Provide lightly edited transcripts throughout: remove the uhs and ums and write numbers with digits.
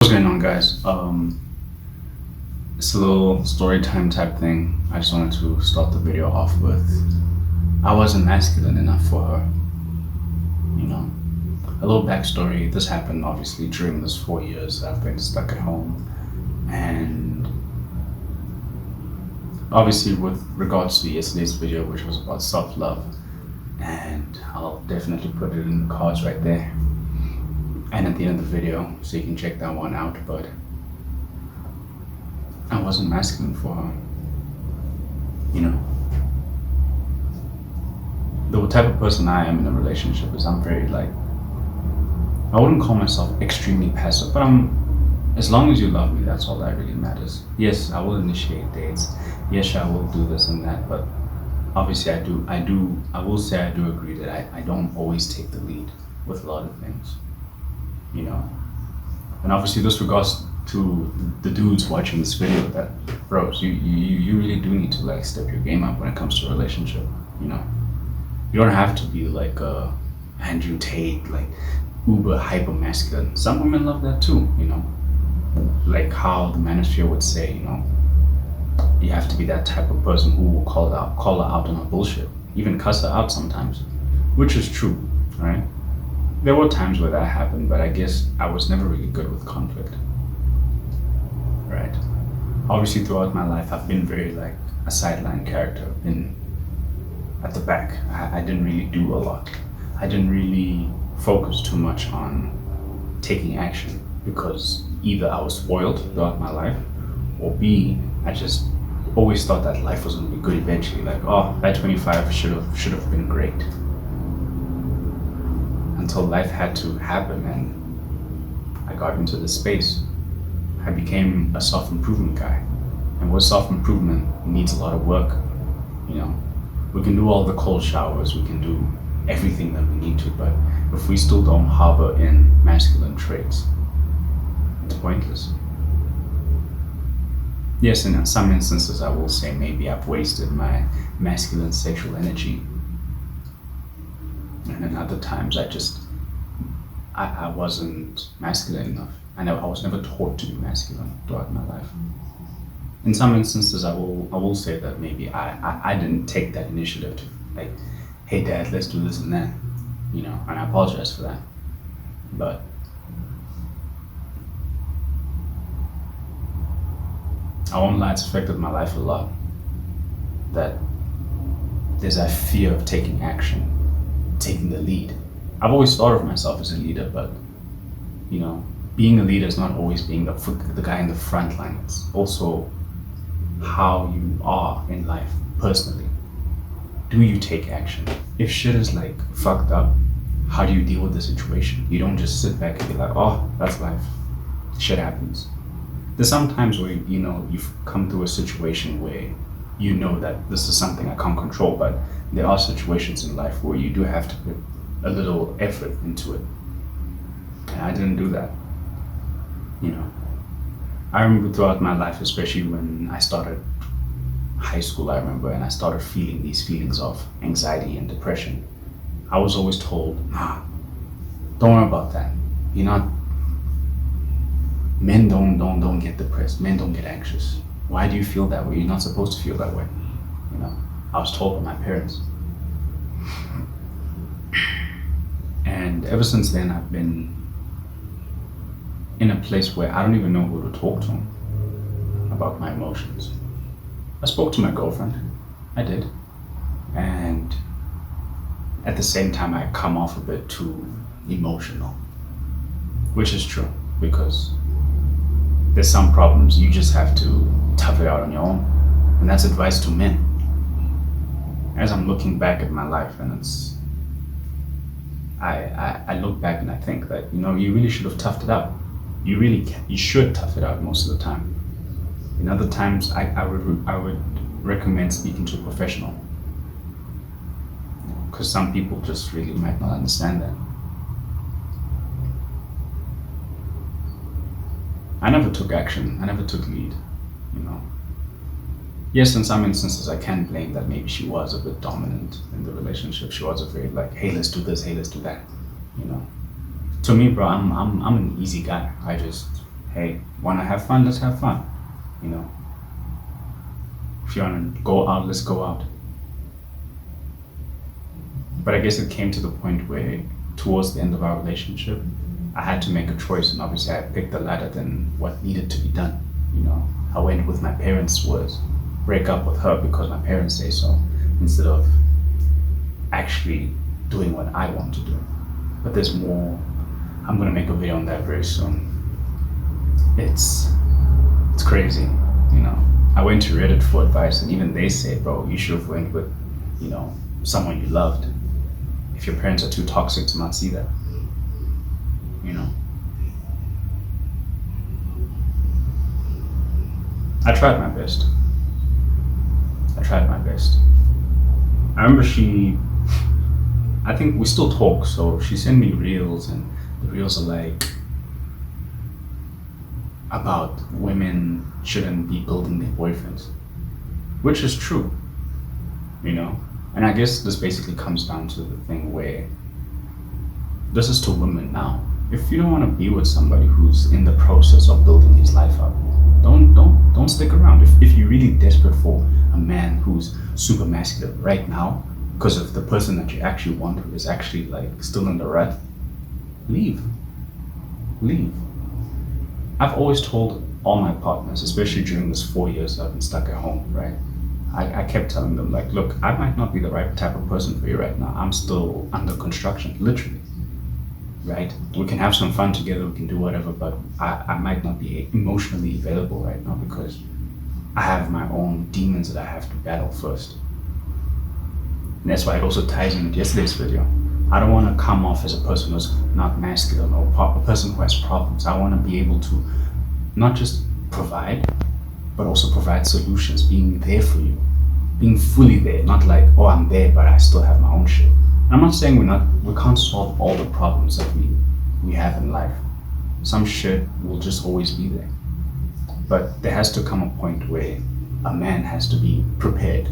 What's going on, guys? It's a little story time type thing. I just wanted to start the video off with I wasn't masculine enough for her. You know, a little backstory. This happened obviously during this 4 years that I've been stuck at home, and obviously with regards to yesterday's video, which was about self-love, and I'll definitely put it in the cards right there and at the end of the video so you can check that one out. But I wasn't masculine for her. You know, the type of person I am in a relationship is I'm very like, I wouldn't call myself extremely passive, but as long as you love me, that's all that really matters. Yes, I will initiate dates. Yes, I will do this and that, but obviously I will say I do agree that I don't always take the lead with a lot of things. You know, and obviously this regards to the dudes watching this video, that bros, you really do need to like step your game up when it comes to a relationship. You know, you don't have to be like a Andrew Tate, like uber hyper masculine. Some women love that too. You know, like how the manosphere would say, you know, you have to be that type of person who will call her out on her bullshit, even cuss her out sometimes, which is true, right? There were times where that happened, but I guess I was never really good with conflict, right? Obviously, throughout my life, I've been very like a sideline character. I've been at the back. I didn't really do a lot. I didn't really focus too much on taking action because either I was spoiled throughout my life, or B, I just always thought that life was going to be good eventually. Like, oh, that 25 should have been great. Until life had to happen and I got into this space. I became a self-improvement guy. And with self-improvement, it needs a lot of work. You know, we can do all the cold showers, we can do everything that we need to, but if we still don't harbor in masculine traits, it's pointless. Yes, in some instances I will say maybe I've wasted my masculine sexual energy. And then other times I wasn't masculine enough. I was never taught to be masculine throughout my life. In some instances, I will say that maybe I didn't take that initiative to like, hey dad, let's do this and that, you know, and I apologize for that. But I won't lie, it's affected my life a lot. That there's that fear of taking action, taking the lead. I've always thought of myself as a leader, but you know, being a leader is not always being the guy in the front line. It's also how you are in life personally. Do you take action? If shit is like fucked up, how do you deal with the situation? You don't just sit back and be like, oh, that's life. Shit happens. There's some times where, you know, you've come through a situation where you know that this is something I can't control, but there are situations in life where you do have to put a little effort into it. And I didn't do that. You know, I remember throughout my life, especially when I started high school, I remember, and I started feeling these feelings of anxiety and depression. I was always told, nah, don't worry about that. You're not, men don't get depressed. Men don't get anxious. Why do you feel that way? You're not supposed to feel that way. You know, I was told by my parents. And ever since then, I've been in a place where I don't even know who to talk to about my emotions. I spoke to my girlfriend. I did. And at the same time, I come off a bit too emotional, which is true because there's some problems you just have to tough it out on your own. And that's advice to men. As I'm looking back at my life, and I look back and I think that, you know, you really should have toughed it out. You should tough it out most of the time. In other times, I would recommend speaking to a professional, because some people just really might not understand that. I never took action. I never took lead, you know. Yes, in some instances I can blame that maybe she was a bit dominant in the relationship. She was a very like, hey, let's do this, hey, let's do that, you know. To me, bro, I'm an easy guy. Hey, wanna have fun? Let's have fun. You know, if you wanna go out, let's go out. But I guess it came to the point where, towards the end of our relationship, I had to make a choice, and obviously I picked the latter than what needed to be done. You know, I went with my parents' words, break up with her because my parents say so, instead of actually doing what I want to do. But there's more. I'm gonna make a video on that very soon. It's crazy, you know. I went to Reddit for advice, and even they say, bro, you should have went with, you know, someone you loved. If your parents are too toxic to not see that, you know. I tried my best. I remember I think we still talk, so she sent me reels, and the reels are like about women shouldn't be building their boyfriends, which is true, you know. And I guess this basically comes down to the thing where this is to women now. If you don't want to be with somebody who's in the process of building his life up, don't stick around. If you're really desperate for a man who's super masculine right now, because of the person that you actually want who is actually like still in the rut, leave. I've always told all my partners, especially during this 4 years I've been stuck at home, right? I kept telling them, like, look, I might not be the right type of person for you right now. I'm still under construction, literally, right? We can have some fun together, we can do whatever, but I might not be emotionally available right now because I have my own demons that I have to battle first. And that's why it also ties in with yesterday's video. I don't want to come off as a person who's not masculine or a person who has problems. I want to be able to not just provide, but also provide solutions, being there for you, being fully there, not like, oh, I'm there, but I still have my own shit. I'm not saying we can't solve all the problems that we have in life. Some shit will just always be there. But there has to come a point where a man has to be prepared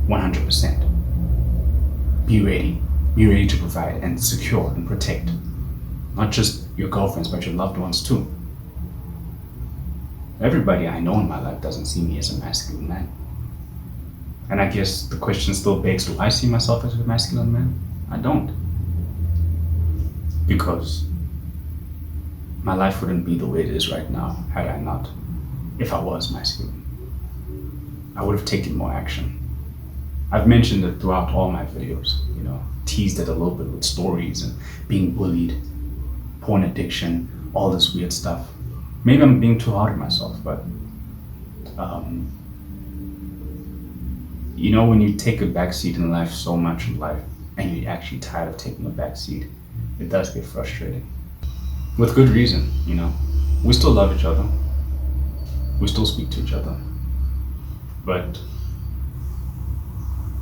100%. Be ready to provide and secure and protect. Not just your girlfriends, but your loved ones too. Everybody I know in my life doesn't see me as a masculine man. And I guess the question still begs, do I see myself as a masculine man? I don't. Because my life wouldn't be the way it is right now had I not, if I was masculine. I would have taken more action. I've mentioned it throughout all my videos, you know, teased it a little bit with stories and being bullied, porn addiction, all this weird stuff. Maybe I'm being too hard on myself, but you know, when you take a backseat in life so much in life and you're actually tired of taking a backseat, it does get frustrating. With good reason, you know. We still love each other. We still speak to each other. But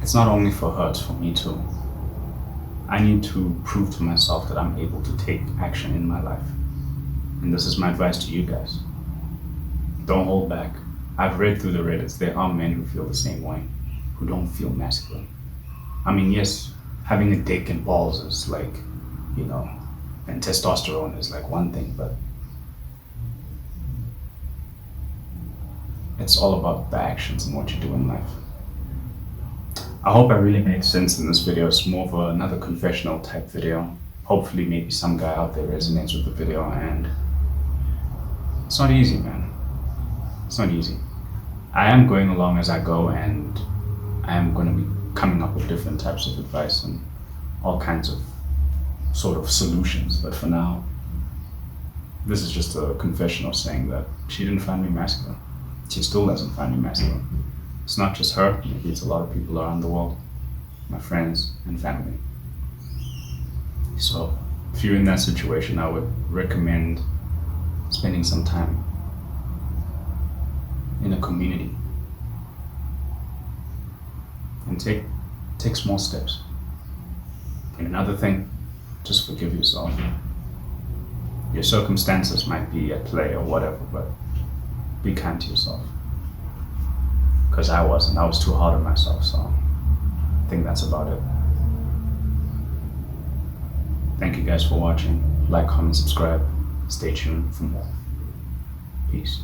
it's not only for her, it's for me too. I need to prove to myself that I'm able to take action in my life. And this is my advice to you guys. Don't hold back. I've read through the Reddits. There are men who feel the same way, who don't feel masculine. I mean, yes, having a dick and balls is like, you know, and testosterone is like one thing, but it's all about the actions and what you do in life. I hope I really made sense in this video. It's more of another confessional type video. Hopefully maybe some guy out there resonates with the video, and it's not easy, man. It's not easy. I am going along as I go, and I am going to be coming up with different types of advice and all kinds of sort of solutions. But for now, this is just a confessional saying that she didn't find me masculine. She still doesn't find me masculine. It's not just her, maybe it's a lot of people around the world, my friends and family. So if you're in that situation, I would recommend spending some time in a community and take small steps. And another thing, just forgive yourself. Your circumstances might be at play or whatever, but be kind to yourself. Because I was too hard on myself, so I think that's about it. Thank you guys for watching. Like, comment, subscribe. Stay tuned for more. Peace.